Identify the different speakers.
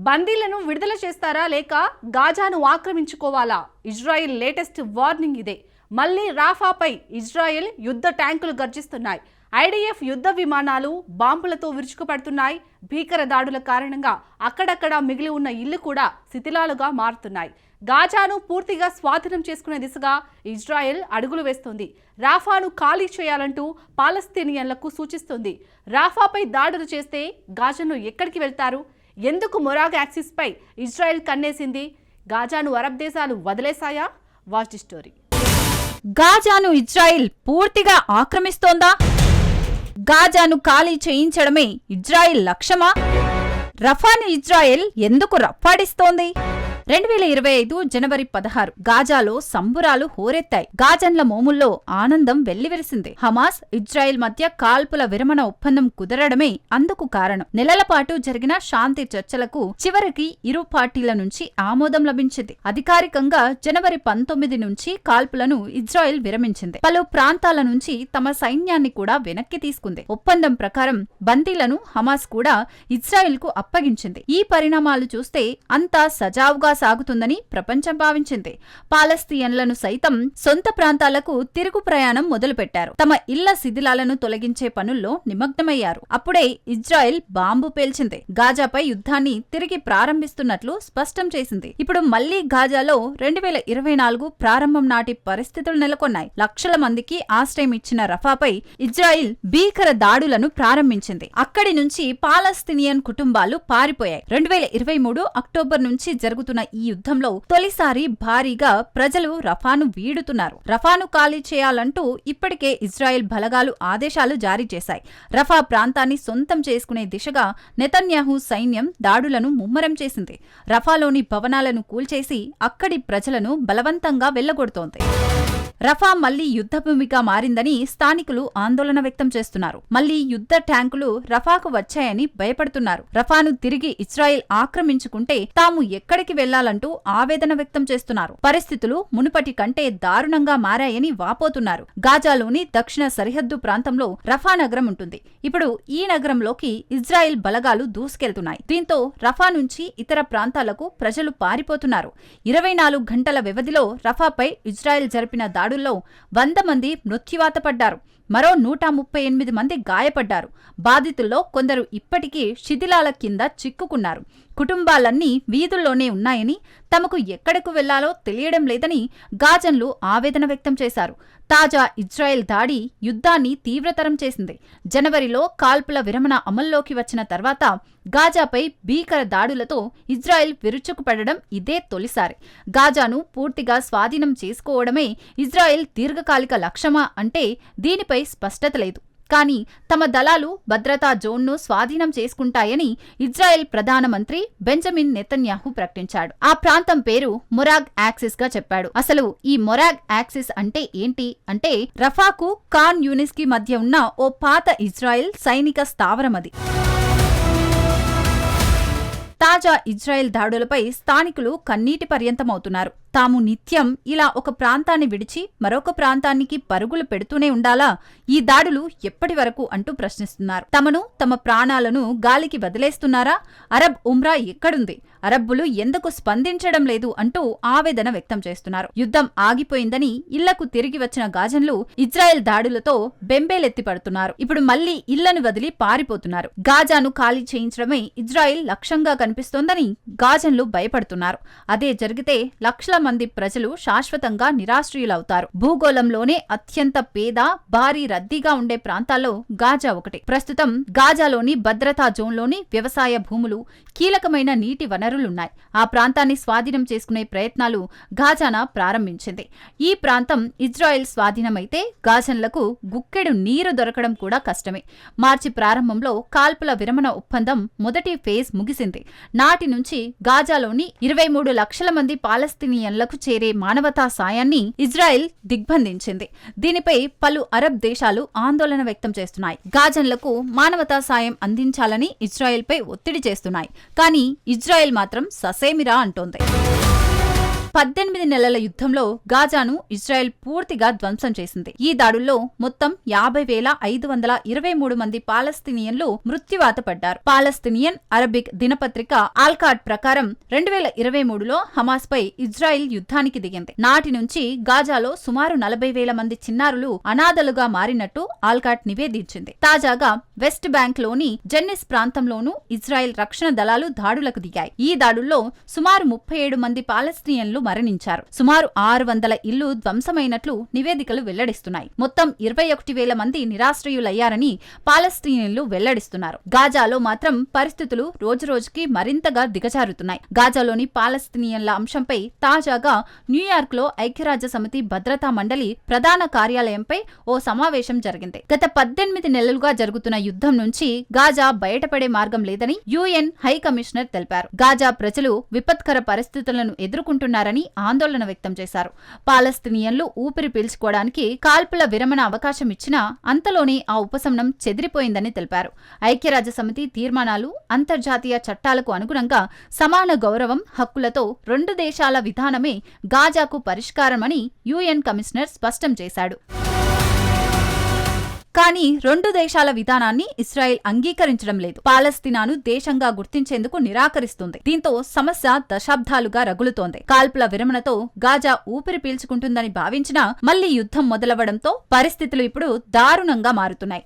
Speaker 1: బందీలను విడుదల చేస్తారా లేక గాజాను ఆక్రమించుకోవాలా? ఇజ్రాయెల్ లేటెస్ట్ వార్నింగ్ ఇదే. మళ్ళీ రాఫాపై ఇజ్రాయెల్ యుద్ధ ట్యాంకులు గర్జిస్తున్నాయి. ఐడిఎఫ్ యుద్ధ విమానాలు బాంబులతో విరుచుకుపడుతున్నాయి. భీకర దాడుల కారణంగా అక్కడక్కడ మిగిలి ఉన్న ఇళ్లు కూడా శిథిలాలుగా మారుతున్నాయి. గాజాను పూర్తిగా స్వాధీనం చేసుకునే దిశగా ఇజ్రాయెల్ అడుగులు వేస్తోంది. రాఫాను ఖాళీ చేయాలంటూ పాలస్తీనియన్లకు సూచిస్తుంది. రాఫాపై దాడులు చేస్తే గాజాను ఎక్కడికి వెళ్తారు? ఎందుకు మొరాగ్ యాక్సిస్ పై ఇజ్రాయెల్ కన్నేసింది? గాజాను అరబ్ దేశాలు వదిలేశాయా? Watch the story.
Speaker 2: గాజాను ఇజ్రాయెల్ పూర్తిగా ఆక్రమిస్తోందా? గాజాను ఖాళీ చేయించడమే ఇజ్రాయెల్ లక్ష్యమా? రఫాను ఇజ్రాయెల్ ఎందుకు రప్పాడిస్తోంది? 2025 జనవరి 16 గాజాలో సంబురాలు హోరెత్తాయి. గాజన్ల మోముల్లో ఆనందం వెల్లివిరిసింది. హమాస్ ఇజ్రాయెల్ మధ్య కాల్పుల విరమణ ఒప్పందం కుదరడమే అందుకు కారణం. నెలల పాటు జరిగిన శాంతి చర్చలకు చివరికి ఇరు పార్టీల నుంచి ఆమోదం లభించింది. అధికారికంగా జనవరి 19 నుంచి కాల్పులను ఇజ్రాయెల్ విరమించింది. పలు ప్రాంతాల నుంచి తమ సైన్యాన్ని కూడా వెనక్కి తీసుకుంది. ఒప్పందం ప్రకారం బందీలను హమాస్ కూడా ఇజ్రాయెల్ కు అప్పగించింది. ఈ పరిణామాలు చూస్తే అంతా సజావుగా సాగుతుందని ప్రపంచం భావించింది. పాలస్తీన్లను సైతం సొంత ప్రాంతాలకు తిరుగు ప్రయాణం మొదలుపెట్టారు. తమ ఇళ్ల శిథిలాలను తొలగించే పనుల్లో నిమగ్నమయ్యారు. అప్పుడే ఇజ్రాయెల్ బాంబు పేల్చింది. గాజాపై యుద్ధాన్ని తిరిగి ప్రారంభిస్తున్నట్లు స్పష్టం చేసింది. ఇప్పుడు మళ్లీ గాజాలో 2024 ప్రారంభం నాటి పరిస్థితులు నెలకొన్నాయి. లక్షల మందికి ఆశ్రయం ఇచ్చిన రఫాపై ఇజ్రాయెల్ భీకర దాడులను ప్రారంభించింది. అక్కడి నుంచి పాలస్తీనియన్ కుటుంబాలు పారిపోయాయి. 2023 అక్టోబర్ నుంచి జరుగుతున్న ఈ యుద్ధంలో తొలిసారి భారీగా ప్రజలు రఫాను వీడుతున్నారు. రఫాను ఖాళీ చేయాలంటూ ఇప్పటికే ఇజ్రాయెల్ బలగాలు ఆదేశాలు జారీ చేశాయి. రఫా ప్రాంతాన్ని సొంతం చేసుకునే దిశగా నెతన్యాహు సైన్యం దాడులను ముమ్మరం చేసింది. రఫాలోని భవనాలను కూల్చేసి అక్కడి ప్రజలను బలవంతంగా వెళ్లగొడుతోంది. రఫా మళ్లీ యుద్ధభూమిగా మారిందని స్థానికులు ఆందోళన వ్యక్తం చేస్తున్నారు. మళ్లీ యుద్ధ ట్యాంకులు రఫాకు వచ్చాయని భయపడుతున్నారు. రఫాను తిరిగి ఇజ్రాయెల్ ఆక్రమించుకుంటే తాము ఎక్కడికి వెళ్లాలంటూ ఆవేదన వ్యక్తం చేస్తున్నారు. పరిస్థితులు మునుపటి కంటే దారుణంగా మారాయని వాపోతున్నారు. గాజాలోని దక్షిణ సరిహద్దు ప్రాంతంలో రఫా నగరం ఉంటుంది. ఇప్పుడు ఈ నగరంలోకి ఇజ్రాయెల్ బలగాలు దూసుకెళ్తున్నాయి. దీంతో రఫా నుంచి ఇతర ప్రాంతాలకు ప్రజలు పారిపోతున్నారు. 24 గంటల వ్యవధిలో రఫాపై ఇజ్రాయెల్ జరిపిన దాడుల్లో 100 మంది మృత్యువాత పడ్డారు. మరో 138 మంది గాయపడ్డారు. బాధితుల్లో కొందరు ఇప్పటికీ శిథిలాల కింద చిక్కుకున్నారు. కుటుంబాలన్నీ వీధుల్లోనే ఉన్నాయని, తమకు ఎక్కడకు వెళ్లాలో తెలియడం లేదని గాజన్లు ఆవేదన వ్యక్తం చేశారు. తాజా ఇజ్రాయెల్ దాడి యుద్ధాన్ని తీవ్రతరం చేసింది. జనవరిలో కాల్పుల విరమణ అమల్లోకి వచ్చిన తర్వాత గాజాపై భీకర దాడులతో ఇజ్రాయెల్ విరుచుకుపడడం ఇదే తొలిసారి. గాజాను పూర్తిగా స్వాధీనం చేసుకోవడమే ఇజ్రాయెల్ దీర్ఘకాలిక లక్ష్యమా అంటే దీనిపై స్పష్టత లేదు. కానీ తమ దళాలు భద్రతా జోన్ను స్వాధీనం చేసుకుంటాయని ఇజ్రాయెల్ ప్రధానమంత్రి బెంజమిన్ నెతన్యాహు ప్రకటించాడు. ఆ ప్రాంతం పేరు మొరాగ్ యాక్సిస్ గా చెప్పాడు. అసలు ఈ మొరాగ్ యాక్సిస్ అంటే ఏంటి అంటే రఫాకు ఖాన్ యూనిస్ కి మధ్య ఉన్న ఓ పాత ఇజ్రాయెల్ సైనిక స్థావరం అది. తాజా ఇజ్రాయెల్ దాడులపై స్థానికులు కన్నీటి పర్యంతమవుతున్నారు. తాము నిత్యం ఇలా ఒక ప్రాంతాన్ని విడిచి మరొక ప్రాంతానికి పరుగులు పెడుతూనే ఉండాలా? ఈ దాడులు ఎప్పటి వరకు అంటూ ప్రశ్నిస్తున్నారు. తమ ప్రాణాలను గాలికి వదిలేస్తున్నారా? అరబ్ ఉమ్రా ఎక్కడుంది? అరబ్బులు ఎందుకు స్పందించడం లేదు అంటూ ఆవేదన వ్యక్తం చేస్తున్నారు. యుద్ధం ఆగిపోయిందని ఇళ్లకు తిరిగి వచ్చిన గాజన్లు ఇజ్రాయెల్ దాడులతో బెంబేలెత్తి పడుతున్నారు. ఇప్పుడు మళ్లీ ఇళ్లను వదిలి పారిపోతున్నారు. గాజాను ఖాళీ చేయించడమే ఇజ్రాయెల్ లక్ష్యంగా కనిపిస్తోందని గాజన్లు భయపడుతున్నారు. అదే జరిగితే లక్షల మంది ప్రజలు శాశ్వతంగా నిరాశ్రయులవుతారు. భూగోళంలోనే అత్యంత పేద, భారీ రద్దీగా ఉండే ప్రాంతాల్లో గాజా ఒకటి. ప్రస్తుతం గాజాలోని భద్రతా జోన్లోని వ్యవసాయ భూములు, కీలకమైన నీటి వనరులున్నాయి. ఆ ప్రాంతాన్ని స్వాధీనం చేసుకునే ప్రయత్నాలు గాజానా ప్రారంభించింది. ఈ ప్రాంతం ఇజ్రాయెల్ స్వాధీనమైతే గాజన్లకు గుక్కెడు నీరు దొరకడం కూడా కష్టమే. మార్చి ప్రారంభంలో కాల్పుల విరమణ ఒప్పందం మొదటి ఫేజ్ ముగిసింది. నాటి నుంచి గాజాలోని 23 లక్షల మంది పాలస్తీనియన్లకు చేరే మానవతా సాయాన్ని ఇజ్రాయెల్ దిగ్బంధించింది. దీనిపై పలు అరబ్ దేశాలు ఆందోళన వ్యక్తం చేస్తున్నాయి. గాజన్లకు మానవతా సాయం అందించాలని ఇజ్రాయెల్పై ఒత్తిడి చేస్తున్నాయి. కానీ ఇజ్రాయెల్ మాత్రం ససేమిరా అంటోంది. 18 నెలల యుద్ధంలో గాజాను ఇజ్రాయెల్ పూర్తిగా ధ్వంసం చేసింది. ఈ దాడుల్లో మొత్తం 50,523 మంది పాలస్తీనియన్లు మృత్యువాత పడ్డారు. పాలస్తీనియన్ అరబిక్ దినపత్రిక ఆల్కాట్ ప్రకారం 2023లో హమాస్ పై ఇజ్రాయెల్ యుద్ధానికి దిగింది. నాటి నుంచి గాజాలో సుమారు 40,000 మంది చిన్నారులు అనాథలుగా మారినట్టు ఆల్కాట్ నివేదించింది. తాజాగా వెస్ట్ బ్యాంక్ లోని జెన్నిస్ ప్రాంతంలోనూ ఇజ్రాయెల్ రక్షణ దళాలు దాడులకు దిగాయి. ఈ దాడుల్లో సుమారు 37 మంది పాలస్తీనియన్లు మరణించారు. సుమారు 600 ఇళ్లు ధ్వంసమైనట్లు నివేదికలు వెల్లడిస్తున్నాయి. మొత్తం 21,000 మంది నిరాశ్రయులయ్యారని పాలస్తీనియన్లు వెల్లడిస్తున్నారు. గాజాలో మాత్రం పరిస్థితులు రోజురోజుకి మరింతగా దిగజారుతున్నాయి. గాజాలోని పాలస్తీనియన్ల అంశంపై తాజాగా న్యూయార్క్ లో ఐక్యరాజ్య సమితి భద్రతా మండలి ప్రధాన కార్యాలయంపై ఓ సమావేశం జరిగింది. గత 18 నెలలుగా జరుగుతున్న యుద్ధం నుంచి గాజా బయటపడే మార్గం లేదని యుఎన్ హై కమిషనర్ తెలిపారు. గాజా ప్రజలు విపత్కర పరిస్థితులను ఎదుర్కొంటున్నారని ఆందోళన వ్యక్తం చేశారు. పాలస్తీనియన్లు ఊపిరి పీల్చుకోవడానికి కాల్పుల విరమణ అవకాశం ఇచ్చినా అంతలోనే ఆ ఉపశమనం చెదిరిపోయిందని తెలిపారు. ఐక్యరాజ్య సమితి తీర్మానాలు, అంతర్జాతీయ చట్టాలకు అనుగుణంగా సమాన గౌరవం, హక్కులతో 2 దేశాల విధానమే గాజాకు పరిష్కారమని యుఎన్ కమిషనర్ స్పష్టం చేశాడు. కానీ 2 దేశాల విధానాన్ని ఇజ్రాయెల్ అంగీకరించడం లేదు. పాలస్తీనాను దేశంగా గుర్తించేందుకు నిరాకరిస్తుంది. దీంతో సమస్య దశాబ్దాలుగా రగులుతోంది. కాల్పుల విరమణతో గాజా ఊపిరి పీల్చుకుంటుందని భావించినా మళ్లీ యుద్ధం మొదలవడంతో పరిస్థితులు ఇప్పుడు దారుణంగా మారుతున్నాయి.